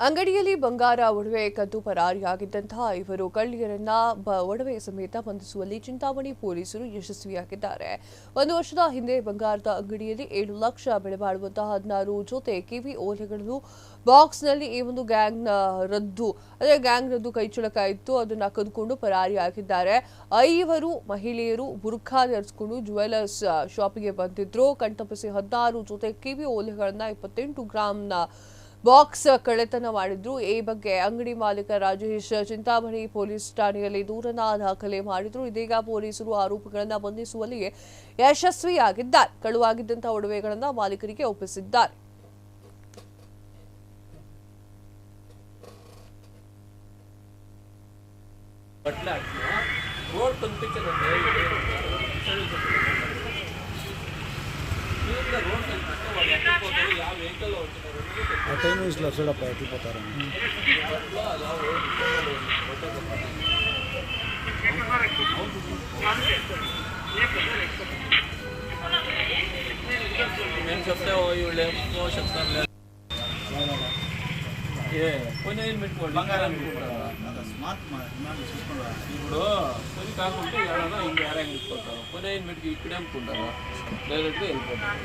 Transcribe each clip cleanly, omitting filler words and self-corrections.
ಅಂಗಡಿಯಲ್ಲಿ ಬಂಗಾರ ಒಡವೆ ಕದ್ದು ಪರಾರಿಯಾಗಿದ್ದಂತಹ ಇವರು ಕಳ್ಳಿಯರನ್ನ ಒಡವೆ ಸಮೇತ ಬಂಧಿಸುವಲ್ಲಿ ಚಿಂತಾಮಣಿ ಪೊಲೀಸರು ಯಶಸ್ವಿಯಾಗಿದ್ದಾರೆ. 1 ವರ್ಷದ ಹಿಂದೆ ಬಂಗಾರದ ಅಂಗಡಿಯಲ್ಲಿ 7 ಲಕ್ಷ ಬೆಲೆ ಬಾಳುವಂತಹ 16 ಜೊತೆ ಕಿವಿ ಓಲೆಗಳು ಬಾಕ್ಸ್ನಲ್ಲಿ ಈ ಒಂದು ಗ್ಯಾಂಗ್ ರದ್ದು ಕೈಚಳಕ ಇತ್ತು. ಅದನ್ನ ಕದ್ದುಕೊಂಡು ಪರಾರಿಯಾಗಿದ್ದಾರೆ. 5 ಮಹಿಳೆಯರು ಬುರ್ಖಾ ಧರಿಸಿಕೊಂಡು ಜ್ಯುವೆಲರ್ಸ್ ಶಾಪಿಗೆ ಬಂದಿದ್ರು. ಕಣ್ತಪ್ಪಿಸಿ 16 ಜೊತೆ ಕಿವಿ ಓಲೆಗಳನ್ನ 28 ಗ್ರಾಂನ ಬಾಕ್ಸ್ ಕಳ್ಳತನ ಮಾಡಿದ್ರು. ಈ ಬಗ್ಗೆ ಅಂಗಡಿ ಮಾಲೀಕ ರಾಜೇಶ್ ಚಿಂತಾಮಣಿ ಪೊಲೀಸ್ ಠಾಣೆಯಲ್ಲಿ ದೂರನ್ನ ದಾಖಲೆ ಮಾಡಿದ್ರು. ಇದೀಗ ಪೊಲೀಸರು ಆರೋಪಿಗಳನ್ನ ಬಂಧಿಸುವಲ್ಲಿ ಯಶಸ್ವಿಯಾಗಿದ್ದಾರೆ. ಕಳುವಾಗಿದ್ದಂತಹ ಒಡವೆಗಳನ್ನ ಮಾಲೀಕರಿಗೆ ಒಪ್ಪಿಸಿದ್ದಾರೆ. టైం ఇట్లా చూడప్ప ఎట్టిపోతారు నేను చెప్తే వీళ్ళేమో చెప్తాను కొంచెం ఏం పెట్టుకోండి బంగారం ఇప్పుడు కొన్ని కాకుంటే ఎవరైనా ఇంక ఏడా పెట్టుకుంటారు కొన్ని ఏం పెట్టుకు ఇక్కడే అమ్ముకుంటారు డైరెక్ట్గా వెళ్ళిపోతారు.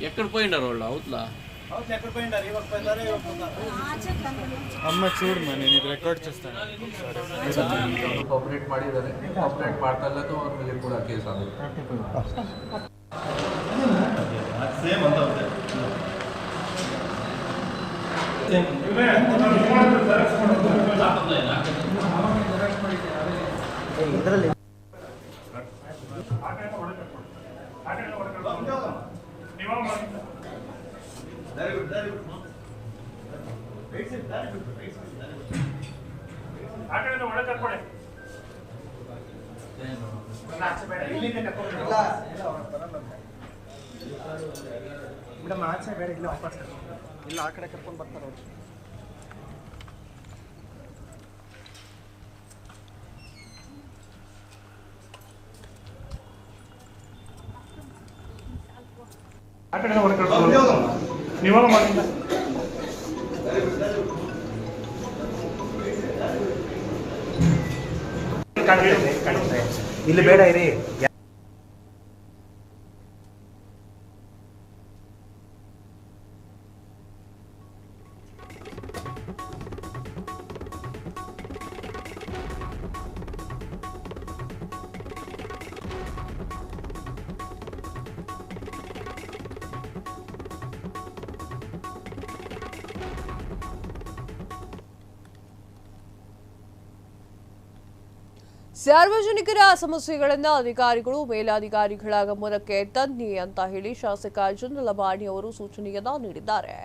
ఎక్కడ పోయినారు వాళ్ళు అవుట్లా అమ్మ చూడు నేను ఇది రికార్డ్ చేస్తాను. ಕೋಪರೇಟ್ ಮಾಡಿದ್ದಾರೆ. ಕೋಪರೇಟ್ ಮಾಡ್ತಾ ಇಲ್ಲ ಅವ್ರ ಮೇಲೆ ಕೂಡ ಕೇಸ್ ಆಗುತ್ತೆ. ಸೇಮ್ ಅಂತ ಇದರಲ್ಲಿ ಮೇಡಮ್ ಆಚೆ ಬೇಡ ಇಲ್ಲ ವಾಪಸ್ ಇಲ್ಲ ಆ ಕಡೆ ಕರ್ಕೊಂಡು ಬರ್ತಾರೆ ಅವರು. ಆ ಕಡೆ ನೀವಾಗ ಮಾಡಿಲ್ಲ ಇಲ್ಲಿ ಬೇಡ ಇರಿ. ಸಾರ್ವಜನಿಕರ ಸಮಸ್ಯೆಗಳನ್ನ ಅಧಿಕಾರಿಗಳು ಮೇಲಾಧಿಕಾರಿಗಳ ಗಮನಕ್ಕೆ ತನ್ನಿ ಅಂತ ಹೇಳಿ ಶಾಸಕ ಚಂದ್ರಲಮಾಣಿ ಅವರು ಸೂಚನೆಯನ್ನ ನೀಡಿದ್ದಾರೆ.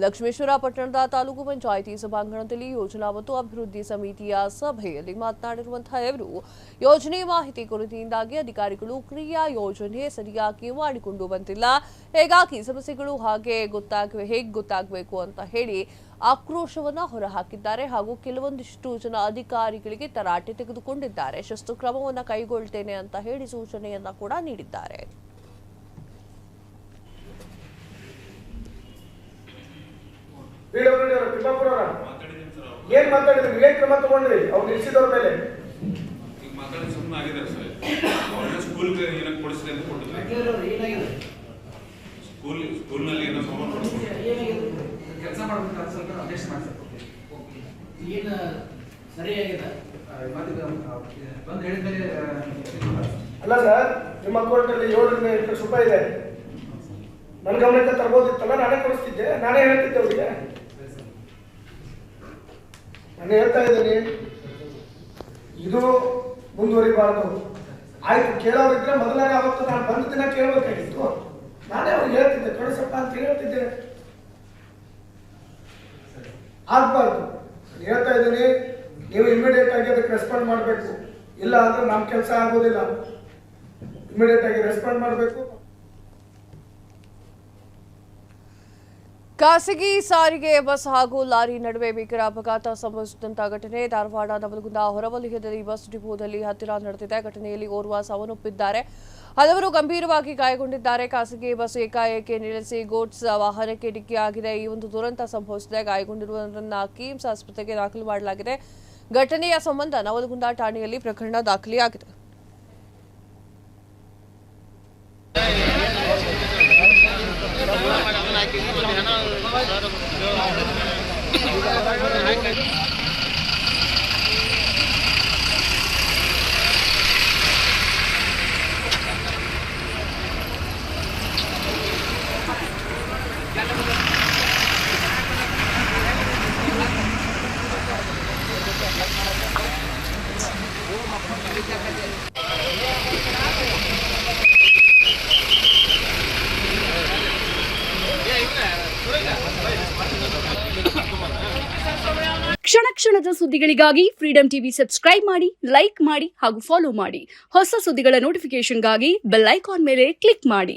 ಲಕ್ಷ್ಮೇಶ್ವರ ಪಟ್ಟಣದ ತಾಲೂಕು ಪಂಚಾಯಿತಿ ಸಭಾಂಗಣದಲ್ಲಿ ಯೋಜನಾ ಮತ್ತು ಅಭಿವೃದ್ಧಿ ಸಮಿತಿಯ ಸಭೆಯಲ್ಲಿ ಮಾತನಾಡಿರುವಂತಹ ಇವರು ಯೋಜನೆ ಮಾಹಿತಿ ಕೊರತೆಯಿಂದಾಗಿ ಅಧಿಕಾರಿಗಳು ಕ್ರಿಯಾ ಯೋಜನೆ ಸರಿಯಾಗಿ ಮಾಡಿಕೊಂಡು ಬಂದಿಲ್ಲ. ಹೀಗಾಗಿ ಸಮಸ್ಯೆಗಳು ಹೇಗೆ ಗೊತ್ತಾಗಬೇಕು ಅಂತ ಹೇಳಿ ಆಕ್ರೋಶವನ್ನ ಹೊರಹಾಕಿದ್ದಾರೆ. ಹಾಗೂ ಕೆಲವೊಂದಿಷ್ಟು ಜನ ಅಧಿಕಾರಿಗಳಿಗೆ ತರಾಟೆ ತೆಗೆದುಕೊಂಡಿದ್ದಾರೆ. ಶಿಸ್ತು ಕ್ರಮವನ್ನ ಕೈಗೊಳ್ತೇನೆ ಅಂತ ಹೇಳಿ ಸೂಚನೆಯನ್ನ ಕೂಡ ನೀಡಿದ್ದಾರೆ. ಏನ್ ಮಾತಾಡಿದ್ರಿ? ಏನ್ ಕ್ರಮ ತಗೊಂಡ್ರಿ ಅವ್ರು ನಿಲ್ಸಿದವ್ರ ಮೇಲೆ? ಮಾತಾಡಿ ಸುಮ್ಮನೆ ಆಗಿದ್ದಾರೆ ಸರ್. ಅವ್ರನ್ನ ಸ್ಕೂಲ್ಗೆ ಏನಕ್ಕೆ ಕೊಡಿಸಿದೆ ಅಂತ ಕೊಟ್ಟಿದ್ದಾರೆ. ಸ್ಕೂಲ್ನಲ್ಲಿ ಏನೋ ಸಾಮಾನು ಕೆಲಸ ಮಾಡ್ಬೇಕು ಸ್ವಲ್ಪ ಅಡ್ಜಸ್ಟ್ ಮಾಡ್ಸಕ್ಕೆ ಏನು ಸರಿಯಾಗಿದೆ ಬಂದು ಹೇಳಿದ್ಮೇಲೆ ಅಲ್ಲ ಸರ್, ನಿಮ್ಮ ಅಕೌಂಟಲ್ಲಿ 7 ಲಕ್ಷ ರೂಪಾಯಿ ಇದೆ. ನನ್ನ ಗಮನಕ್ಕೆ ತರ್ಬೋದಿತ್ತಲ್ಲ, ನಾನೇ ಕೊಡಿಸ್ತಿದ್ದೆ, ನಾನೇ ಹೇಳ್ತಿದ್ದೆ ಅವ್ರಿಗೆ. ನಾನು ಹೇಳ್ತಾ ಇದ್ದೀನಿ, ಇದು ಮುಂದುವರಿಬಾರ್ದು. ಆಯ್ತು, ಕೇಳೋರಿದ್ರೆ ಮೊದಲಾಗ ಅವತ್ತು ನಾನು ಬಂದ ದಿನ ಕೇಳಬೇಕಾಗಿತ್ತು. ನಾನೇ ಅವ್ರಿಗೆ ಹೇಳ್ತಿದ್ದೆ, ಕಳಿಸಪ್ಪ ಅಂತ ಹೇಳ್ತಿದ್ದೆ. ಆಗ್ಬಾರ್ದು. ಹೇಳ್ತಾ ಇದ್ದೀನಿ, ನೀವು ಇಮಿಡಿಯೇಟ್ ಆಗಿ ಅದಕ್ಕೆ ರೆಸ್ಪಾಂಡ್ ಮಾಡಬೇಕು. ಇಲ್ಲ ಅಂದ್ರೆ ನಮ್ಮ ಕೆಲಸ ಆಗೋದಿಲ್ಲ. ಇಮಿಡಿಯೇಟ್ ಆಗಿ ರೆಸ್ಪಾಂಡ್ ಮಾಡಬೇಕು. ಖಾಸಗಿ ಸಾರಿಗೆ ಬಸ್ ಹಾಗೂ ಲಾರಿ ನಡುವೆ ಭೀಕರ ಅಪಘಾತ ಸಂಭವಿಸಿದಂತಹ ಘಟನೆ ಧಾರವಾಡ ನವಲಗುಂದ ಹೊರವಲಯದಲ್ಲಿ ಬಸ್ ಡಿಪೋದಲ್ಲಿ ಹತ್ತಿರ ನಡೆದಿದೆ. ಘಟನೆಯಲ್ಲಿ ಓರ್ವ ಸಾವನ್ನಪ್ಪಿದ್ದಾರೆ. ಹಲವರು ಗಂಭೀರವಾಗಿ ಗಾಯಗೊಂಡಿದ್ದಾರೆ. ಖಾಸಗಿ ಬಸ್ ಏಕಾಏಕಿ ನಿಲ್ಲಿಸಿ ಗೂಡ್ಸ್ ವಾಹನಕ್ಕೆ ಡಿಕ್ಕಿಯಾಗಿದೆ. ಈ ಒಂದು ದುರಂತ ಸಂಭವಿಸಿದೆ. ಗಾಯಗೊಂಡಿರುವವರನ್ನ ಕಿಮ್ಸ್ ಆಸ್ಪತ್ರೆಗೆ ದಾಖಲು ಮಾಡಲಾಗಿದೆ. ಘಟನೆಯ ಸಂಬಂಧ ನವಲಗುಂದ ಠಾಣೆಯಲ್ಲಿ ಪ್ರಕರಣ ದಾಖಲೆಯಾಗಿದೆ. ಕ್ಷಣ ಕ್ಷಣದ ಸುದ್ದಿಗಳಿಗಾಗಿ ಫ್ರೀಡಂ ಟಿವಿ ಸಬ್ಸ್ಕ್ರೈಬ್ ಮಾಡಿ, ಲೈಕ್ ಮಾಡಿ ಹಾಗೂ ಫಾಲೋ ಮಾಡಿ. ಹೊಸ ಸುದ್ದಿಗಳ ನೋಟಿಫಿಕೇಶನ್ಗಾಗಿ ಬೆಲ್ ಐಕಾನ್ ಮೇಲೆ ಕ್ಲಿಕ್ ಮಾಡಿ.